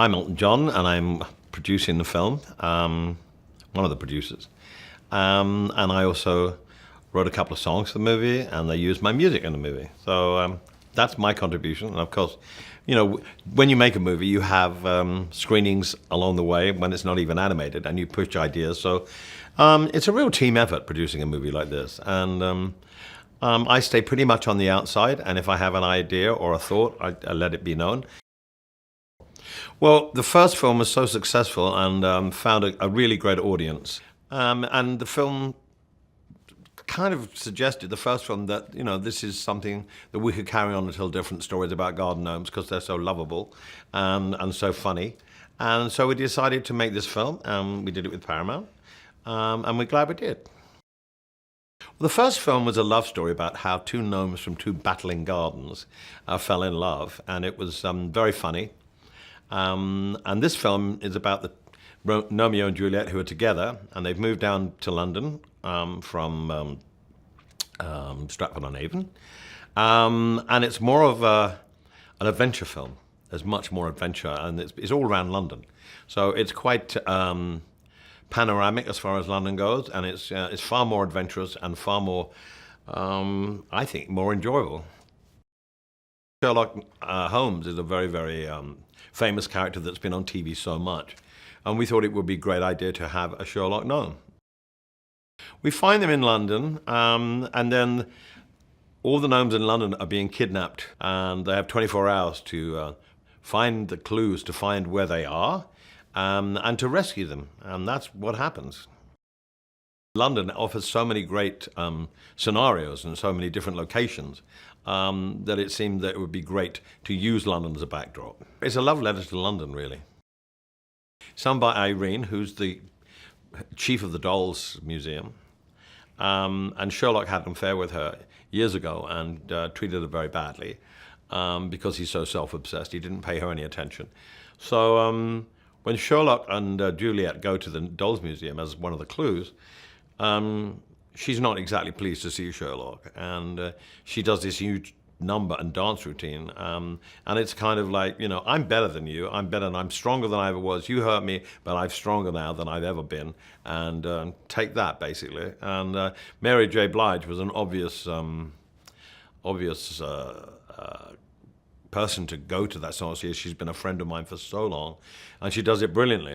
I'm Elton John, and I'm producing the film, one of the producers. And I also wrote a couple of songs for the movie, and they used my music in the movie. So that's my contribution. And of course, you know, when you make a movie, you have screenings along the way when it's not even animated, and you push ideas. So it's a real team effort producing a movie like this. And I stay pretty much on the outside, and if I have an idea or a thought, I let it be known. Well, the first film was so successful and found a really great audience. And the film kind of suggested, the first film, that, you know, this is something that we could carry on and tell different stories about garden gnomes because they're so lovable and so funny. And so we decided to make this film. We did it with Paramount, and we're glad we did. Well, the first film was a love story about how two gnomes from two battling gardens fell in love, and it was very funny. And this film is about the Gnomeo and Juliet, who are together, and they've moved down to London from Stratford-on-Avon. And it's more of an adventure film. There's much more adventure, and it's all around London. So it's quite panoramic as far as London goes, and it's far more adventurous and far more, I think, more enjoyable. Sherlock Holmes is a very, very famous character that's been on TV so much, and we thought it would be a great idea to have a Sherlock gnome. We find them in London, and then all the gnomes in London are being kidnapped, and they have 24 hours to find the clues, to find where they are, and to rescue them, and that's what happens. London offers so many great scenarios and so many different locations that it seemed that it would be great to use London as a backdrop. It's a love letter to London, really. Sung by Irene, who's the chief of the Dolls Museum, and Sherlock had an affair with her years ago and treated her very badly because he's so self-obsessed. He didn't pay her any attention. So when Sherlock and Juliet go to the Dolls Museum as one of the clues, she's not exactly pleased to see Sherlock, and she does this huge number and dance routine, and it's kind of like, you know, I'm better than you, I'm better and I'm stronger than I ever was, you hurt me, but I'm stronger now than I've ever been, and take that, basically. And Mary J. Blige was an obvious person to go to that song. She's been a friend of mine for so long, and she does it brilliantly.